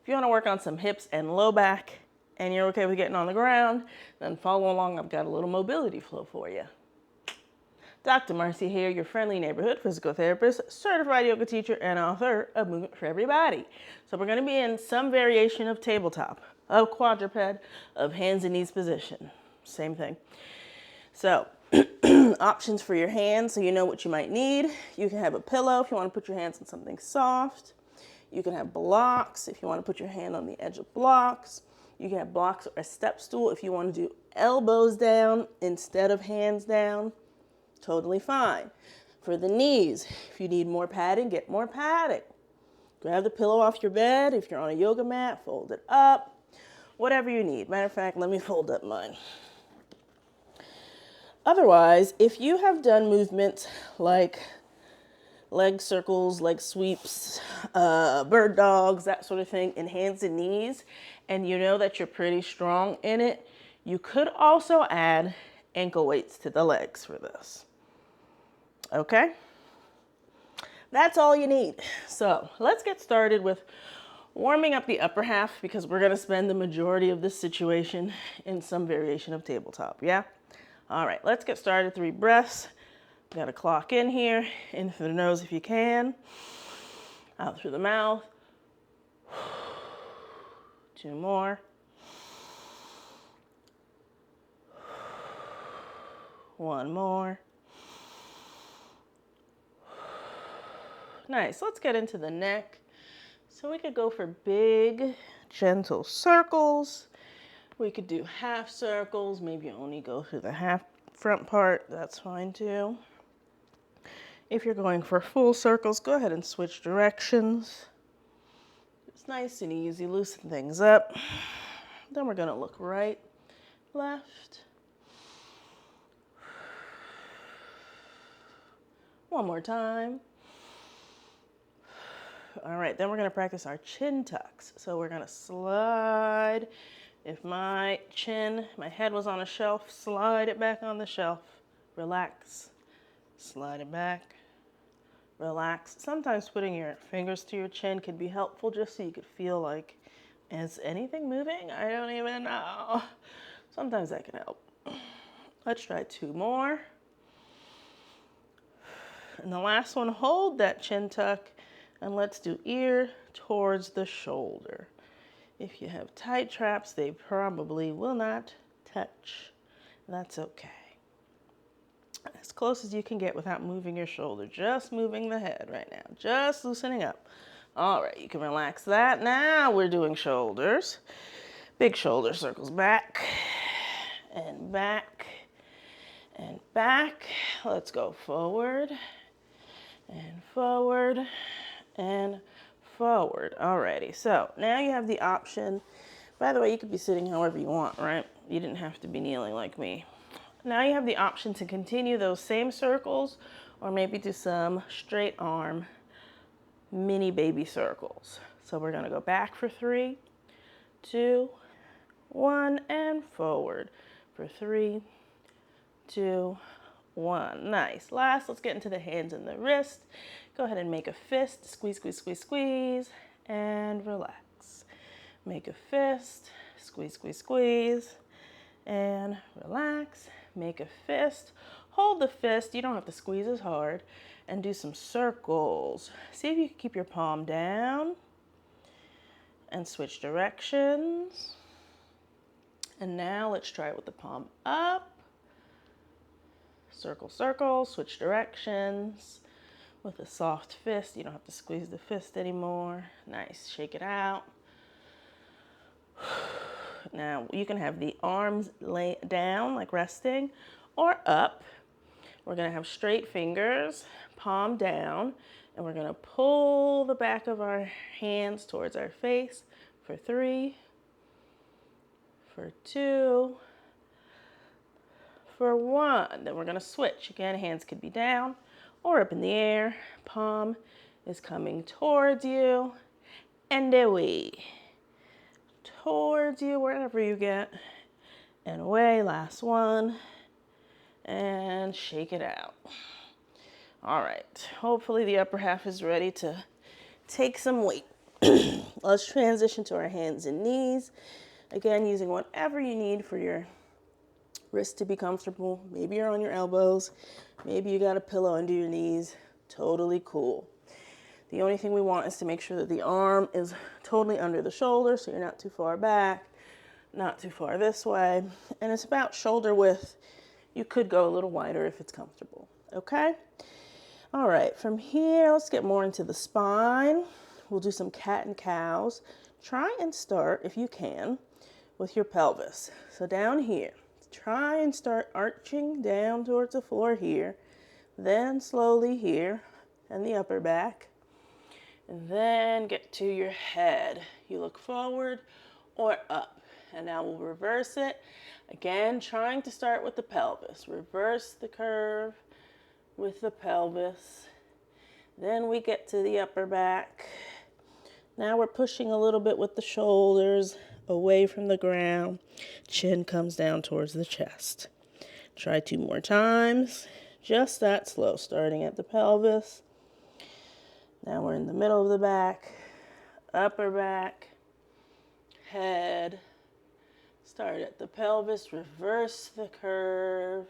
If you want to work on some hips and low back and you're okay with getting on the ground, then follow along. I've got a little mobility flow for you. Dr. Marcia here, your friendly neighborhood physical therapist, certified yoga teacher, and author of Movement for Everybody. So we're going to be in some variation of tabletop, of quadruped, of hands and knees position. Same thing. So options for your hands, so you know what you might need. You can have a pillow if you want to put your hands on something soft. You can have blocks if you want to put your hand on the edge of blocks. You can have blocks or a step stool if you want to do elbows down instead of hands down. Totally fine. For the knees, if you need more padding, get more padding. Grab the pillow off your bed. If you're on a yoga mat, fold it up. Whatever you need. Matter of fact, let me fold up mine. Otherwise, if you have done movements like leg circles, leg sweeps, bird dogs, that sort of thing in hands and knees, and you know that you're pretty strong in it, you could also add ankle weights to the legs for this. Okay? That's all you need. So let's get started with warming up the upper half because we're going to spend the majority of this situation in some variation of tabletop, yeah? All right, let's get started. 3 breaths. Got to clock in here. In through the nose if you can. Out through the mouth. 2 more. 1 more. Nice. Let's get into the neck. So we could go for big, gentle circles. We could do half circles. Maybe only go through the half front part. That's fine too. If you're going for full circles, go ahead and switch directions. It's nice and easy. Loosen things up. Then we're going to look right, left. One more time. All right, then we're going to practice our chin tucks. So we're going to slide. If my head was on a shelf, slide it back on the shelf. Relax. Slide it back. Relax. Sometimes putting your fingers to your chin could be helpful just so you could feel like, is anything moving? I don't even know. Sometimes that can help. Let's try 2 more. And the last one, hold that chin tuck. And let's do ear towards the shoulder. If you have tight traps, they probably will not touch. That's okay. As close as you can get without moving your shoulder. Just moving the head right now. Just loosening up. All right, you can relax that. Now we're doing shoulders. Big shoulder circles back and back and back. Let's go forward and forward and forward. Alrighty, so now you have the option. By the way, you could be sitting however you want, right? You didn't have to be kneeling like me. Now you have the option to continue those same circles or maybe do some straight arm mini baby circles. So we're gonna go back for 3, 2, 1, and forward for 3, 2, 1. Nice. Last, let's get into the hands and the wrist. Go ahead and make a fist. Squeeze, squeeze, squeeze, squeeze, and relax. Make a fist. Squeeze, squeeze, squeeze, and relax. Make a fist. Hold the fist. You don't have to squeeze as hard. And do some circles. See if you can keep your palm down. And switch directions. And now let's try it with the palm up. Circle, circle, switch directions. With a soft fist, you don't have to squeeze the fist anymore. Nice, shake it out. Now you can have the arms lay down, like resting, or up. We're gonna have straight fingers, palm down, and we're gonna pull the back of our hands towards our face for 3, for 2, for 1. Then we're gonna switch. Again, hands could be down or up in the air. Palm is coming towards you, and away. Towards you, wherever you get, and away. Last one, and shake it out. All right, hopefully the upper half is ready to take some weight. Let's transition to our hands and knees. Again, using whatever you need for your wrists to be comfortable. Maybe you're on your elbows. Maybe you got a pillow under your knees. Totally cool. The only thing we want is to make sure that the arm is totally under the shoulder, so you're not too far back, not too far this way. And it's about shoulder width. You could go a little wider if it's comfortable. Okay? All right, from here, let's get more into the spine. We'll do some cat and cows. Try and start, if you can, with your pelvis. So down here, try and start arching down towards the floor here, then slowly here, and the upper back, and then get to your head. You look forward or up, and now we'll reverse it. Again, trying to start with the pelvis. Reverse the curve with the pelvis. Then we get to the upper back. Now we're pushing a little bit with the shoulders away from the ground. Chin comes down towards the chest. Try 2 more times. Just that slow, starting at the pelvis. Now we're in the middle of the back, upper back, head. Start at the pelvis, reverse the curve.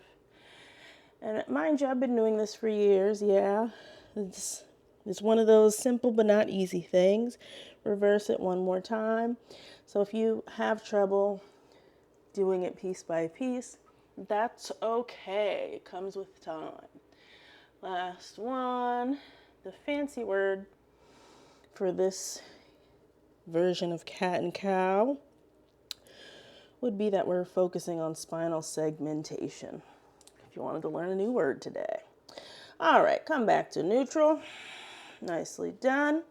And mind you, I've been doing this for years, yeah. It's one of those simple but not easy things. Reverse it 1 more time. So if you have trouble doing it piece by piece, that's okay. It comes with time. Last one. The fancy word for this version of cat and cow would be that we're focusing on spinal segmentation. If you wanted to learn a new word today. All right, come back to neutral. Nicely done.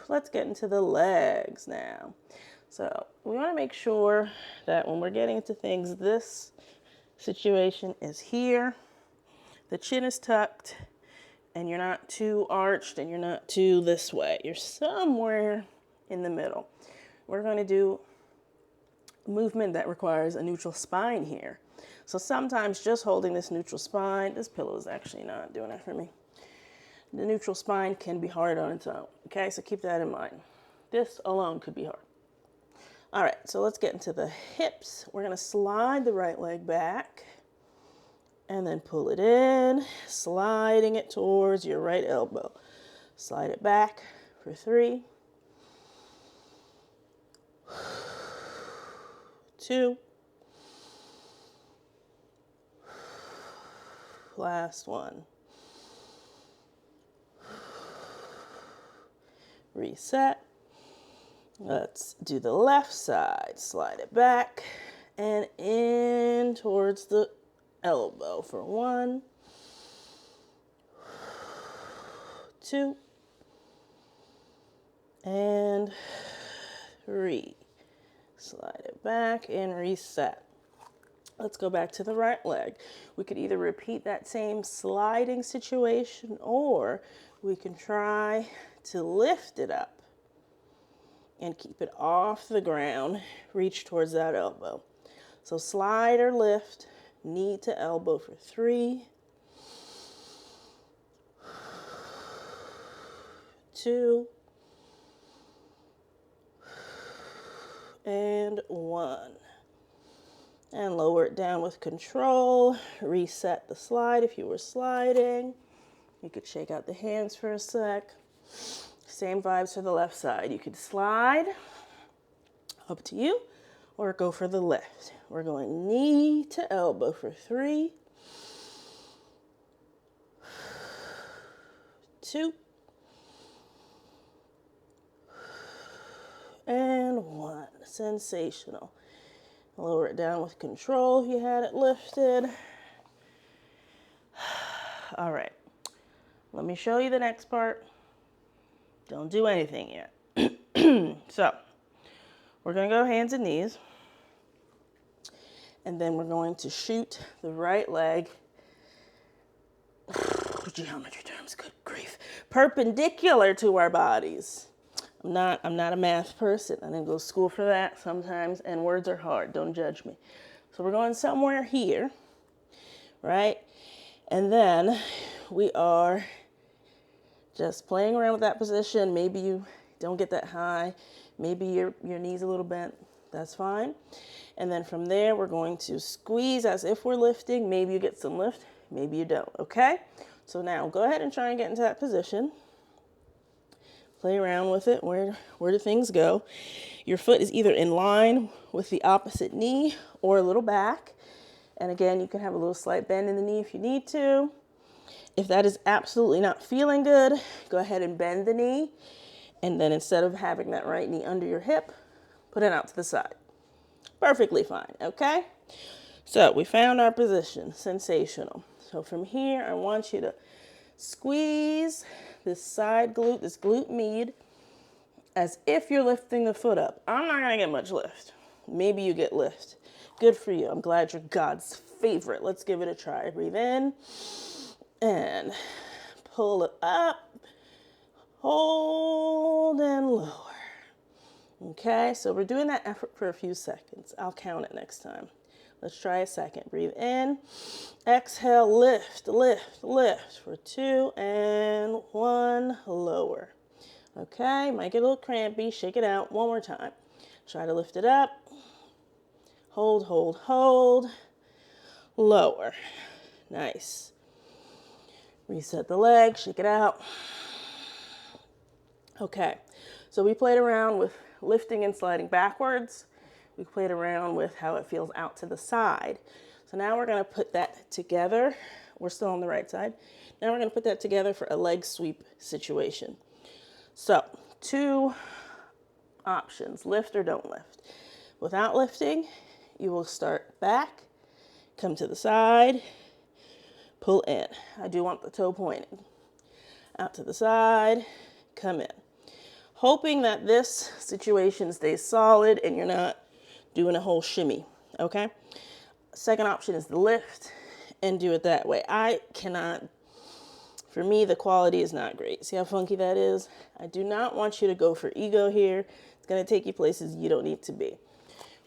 Let's get into the legs now. So we want to make sure that when we're getting into things, this situation is here. The chin is tucked, and you're not too arched, and you're not too this way. You're somewhere in the middle. We're going to do a movement that requires a neutral spine here. So sometimes just holding this neutral spine, this pillow is actually not doing it for me. The neutral spine can be hard on its own. Okay, so keep that in mind. This alone could be hard. All right, so let's get into the hips. We're going to slide the right leg back and then pull it in, sliding it towards your right elbow. Slide it back for 3, 2, last one. Reset. Let's do the left side. Slide it back and in towards the elbow for 1, 2, and 3. Slide it back and reset. Let's go back to the right leg. We could either repeat that same sliding situation, or we can try to lift it up and keep it off the ground. Reach towards that elbow. So slide or lift, knee to elbow for 3, 2, and 1. And lower it down with control. Reset the slide if you were sliding. You could shake out the hands for a sec. Same vibes for the left side. You could slide, up to you, or go for the lift. We're going knee to elbow for 3, 2, and 1. Sensational. Lower it down with control if you had it lifted. All right. Let me show you the next part. Don't do anything yet. So, we're going to go hands and knees. And then we're going to shoot the right leg. Geometry terms, good grief. Perpendicular to our bodies. I'm not a math person. I didn't go to school for that sometimes, and words are hard. Don't judge me. So we're going somewhere here, right? And then we are Just playing around with that position. Maybe you don't get that high. Maybe your knee's a little bent. That's fine. And then from there, we're going to squeeze as if we're lifting. Maybe you get some lift. Maybe you don't, okay? So now go ahead and try and get into that position. Play around with it. Where do things go? Your foot is either in line with the opposite knee or a little back. And again, you can have a little slight bend in the knee if you need to. If that is absolutely not feeling good, go ahead and bend the knee. And then instead of having that right knee under your hip, put it out to the side. Perfectly fine, okay? So we found our position, sensational. So from here, I want you to squeeze this side glute, this glute med, as if you're lifting the foot up. I'm not gonna get much lift. Maybe you get lift. Good for you. I'm glad you're God's favorite. Let's give it a try. Breathe in and pull it up, hold and lower. Okay, so we're doing that effort for a few seconds. I'll count it next time. Let's try a second. Breathe in, exhale, lift, lift, lift for 2 and 1, lower. Okay, might get a little crampy, shake it out. One more time. Try to lift it up, hold, hold, hold, lower. Nice. Reset the leg, shake it out. Okay, so we played around with lifting and sliding backwards. We played around with how it feels out to the side. So now we're gonna put that together. We're still on the right side. Now we're gonna put that together for a leg sweep situation. So 2 options, lift or don't lift. Without lifting, you will start back, come to the side, pull in. I do want the toe pointed. Out to the side, come in. Hoping that this situation stays solid and you're not doing a whole shimmy, okay? Second option is the lift and do it that way. I cannot, for me, the quality is not great. See how funky that is? I do not want you to go for ego here. It's gonna take you places you don't need to be.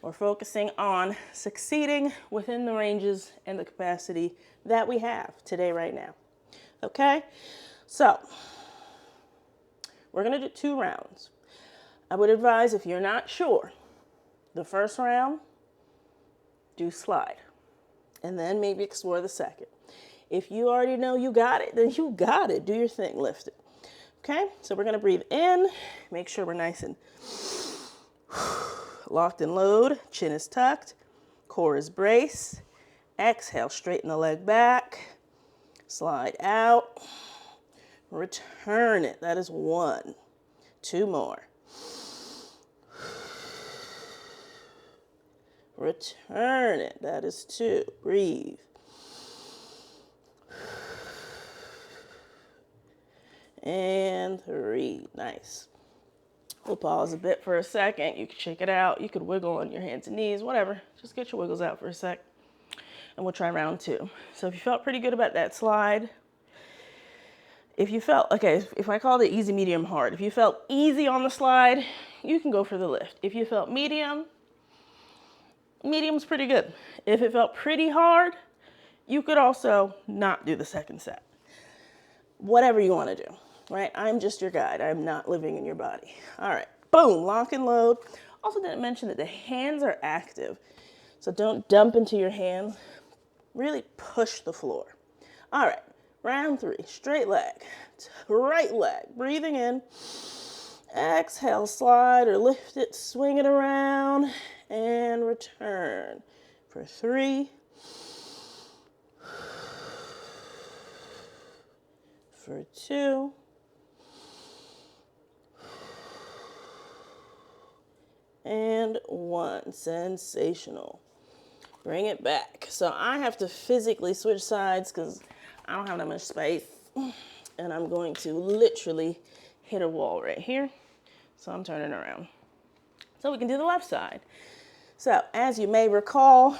We're focusing on succeeding within the ranges and the capacity that we have today, right now. Okay? So, we're gonna do 2 rounds. I would advise, if you're not sure, the first round, do slide. And then maybe explore the second. If you already know you got it, then you got it. Do your thing, lift it. Okay? So we're gonna breathe in, make sure we're nice and locked and load, chin is tucked, core is braced. Exhale, straighten the leg back, slide out, return it. That is 1. 2 more. Return it. That is 2. Breathe. And 3. Nice. We'll pause a bit for a second. You can shake it out. You could wiggle on your hands and knees, whatever. Just get your wiggles out for a sec. And we'll try round 2. So if you felt pretty good about that slide, if you felt, okay, if I called it easy, medium, hard, if you felt easy on the slide, you can go for the lift. If you felt medium, medium's pretty good. If it felt pretty hard, you could also not do the second set. Whatever you want to do, right? I'm just your guide. I'm not living in your body. All right, boom, lock and load. Also didn't mention that the hands are active. So don't dump into your hands. Really push the floor. All right, round 3, straight leg, right leg, breathing in. Exhale, slide or lift it, swing it around, and return for 3, for 2, and 1. Sensational. Bring it back. So I have to physically switch sides because I don't have that much space, and I'm going to literally hit a wall right here. So I'm turning around. So we can do the left side. So as you may recall,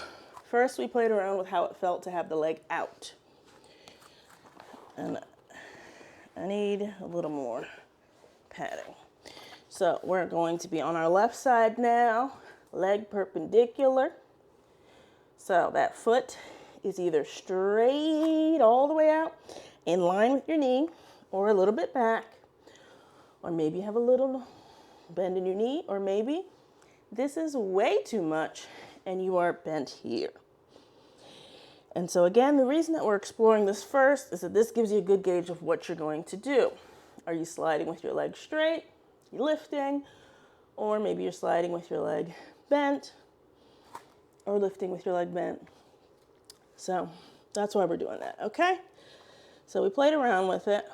first we played around with how it felt to have the leg out. And I need a little more padding. So we're going to be on our left side now, leg perpendicular. So that foot is either straight all the way out, in line with your knee, or a little bit back, or maybe you have a little bend in your knee, or maybe this is way too much and you are bent here. And so again, the reason that we're exploring this first is that this gives you a good gauge of what you're going to do. Are you sliding with your leg straight, you're lifting, or maybe you're sliding with your leg bent, or lifting with your leg bent. So that's why we're doing that, okay? So we played around with it.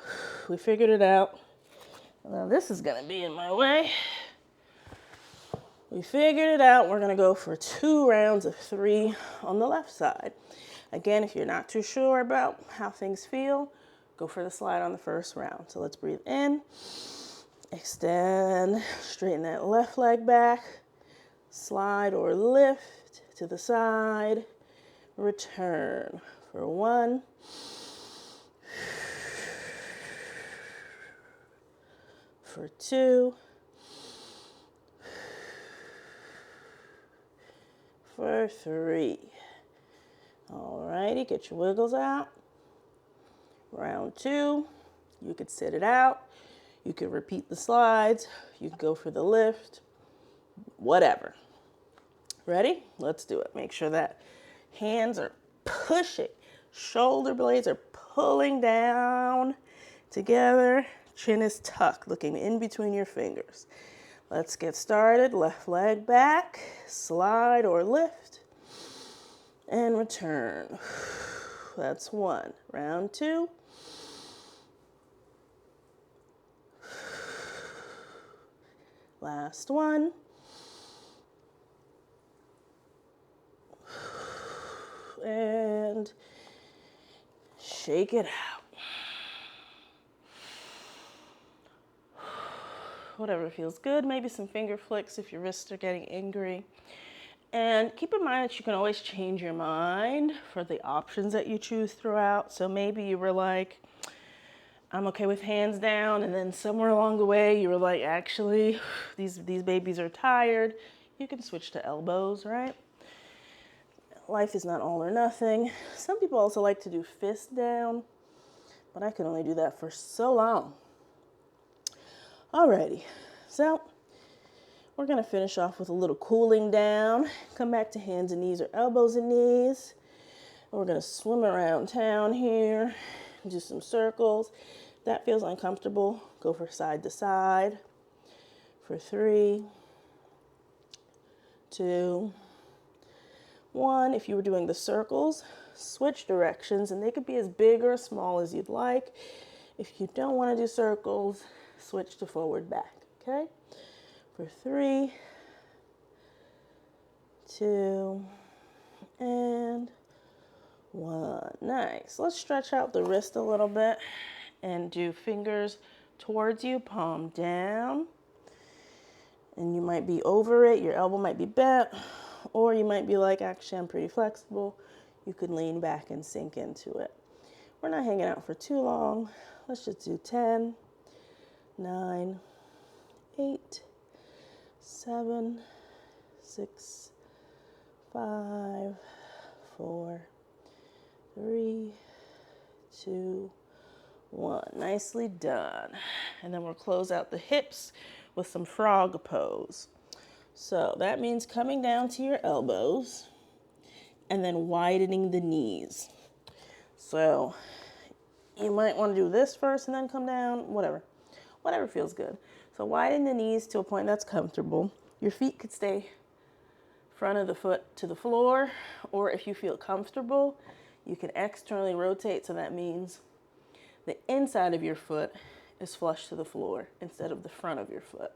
We figured it out. Now this is gonna be in my way. We figured it out. We're gonna go for 2 rounds of 3 on the left side. Again, if you're not too sure about how things feel, go for the slide on the first round. So let's breathe in, extend, straighten that left leg back, slide or lift to the side, return for 1, for 2, for 3. Alrighty, get your wiggles out. Round 2, you could sit it out. You could repeat the slides. You could go for the lift, whatever. Ready? Let's do it. Make sure that hands are pushing. Shoulder blades are pulling down together. Chin is tucked, looking in between your fingers. Let's get started. Left leg back, slide or lift, and return. That's 1. Round 2. Last one. And shake it out. Whatever feels good. Maybe some finger flicks if your wrists are getting angry. And keep in mind that you can always change your mind for the options that you choose throughout. So maybe you were like, I'm okay with hands down, and then somewhere along the way you were like, actually, these babies are tired. You can switch to elbows, right? Life is not all or nothing. Some people also like to do fist down, but I can only do that for so long. Alrighty, so we're gonna finish off with a little cooling down. Come back to hands and knees or elbows and knees. And we're gonna swim around town here, do some circles. If that feels uncomfortable, go for side to side for 3, 2, 1. If you were doing the circles, switch directions, and they could be as big or as small as you'd like. If you don't want to do circles, switch to forward back, okay? For 3, 2, and 1. Nice. Let's stretch out the wrist a little bit and do fingers towards you, palm down. And you might be over it. Your elbow might be bent, or you might be like, actually, I'm pretty flexible. You could lean back and sink into it. We're not hanging out for too long. Let's just do 10, 9, 8, 7, 6, 5, 4, 3, 2, 1. Nicely done. And then we'll close out the hips with some frog pose. So that means coming down to your elbows and then widening the knees. So you might want to do this first and then come down, whatever feels good. So widen the knees to a point that's comfortable. Your feet could stay front of the foot to the floor, or if you feel comfortable, you can externally rotate, so that means the inside of your foot is flush to the floor instead of the front of your foot.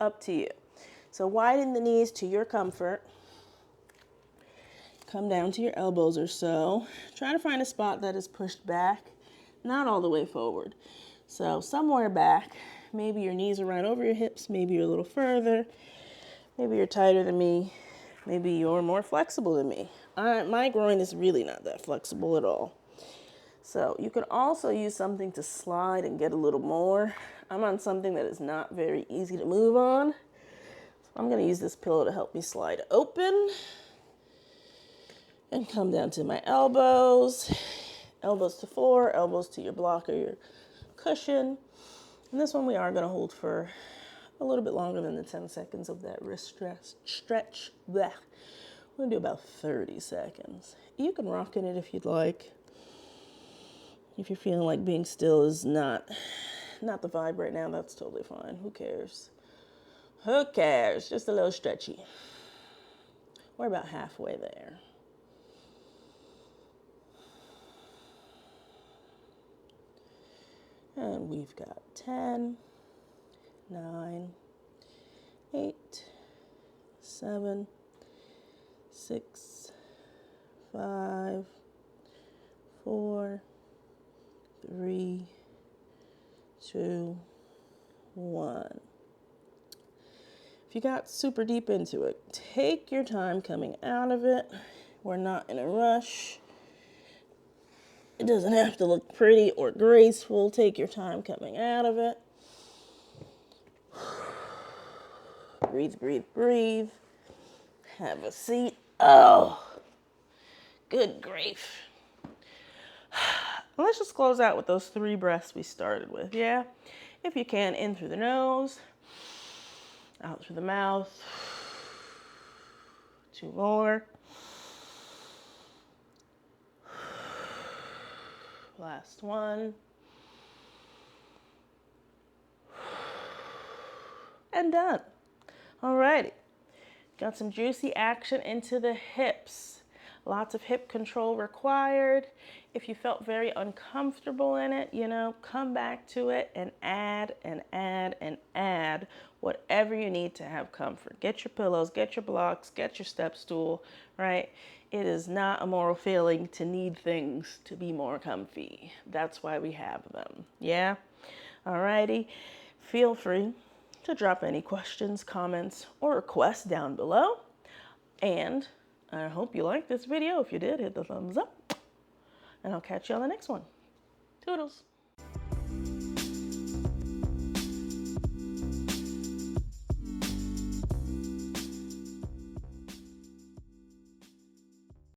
Up to you. So widen the knees to your comfort. Come down to your elbows or so. Try to find a spot that is pushed back, not all the way forward. So somewhere back. Maybe your knees are right over your hips. Maybe you're a little further. Maybe you're tighter than me. Maybe you're more flexible than me. My groin is really not that flexible at all. So you can also use something to slide and get a little more. I'm on something that is not very easy to move on. So I'm going to use this pillow to help me slide open. And come down to my elbows. Elbows to floor, elbows to your block or your cushion. And this one we are going to hold for a little bit longer than the 10 seconds of that wrist stretch. Blech. We're going to do about 30 seconds. You can rock in it if you'd like. If you're feeling like being still is not the vibe right now, that's totally fine. Who cares? Who cares? Just a little stretchy. We're about halfway there. And we've got 10, 9, 8, 7, 6, 5, 4, 3, 2, 1. If you got super deep into it, take your time coming out of it. We're not in a rush. It doesn't have to look pretty or graceful. Take your time coming out of it. Breathe, breathe, breathe. Have a seat. Oh, good grief. Let's just close out with those 3 breaths we started with, yeah? If you can, in through the nose, out through the mouth. 2 more. Last one. And done. Alrighty. Got some juicy action into the hips. Lots of hip control required. If you felt very uncomfortable in it, you know, come back to it and add and add and add whatever you need to have comfort. Get your pillows, get your blocks, get your step stool, right? It is not a moral failing to need things to be more comfy. That's why we have them, yeah? Alrighty, feel free to drop any questions, comments, or requests down below. And I hope you liked this video. If you did, hit the thumbs up. And I'll catch you on the next one. Toodles.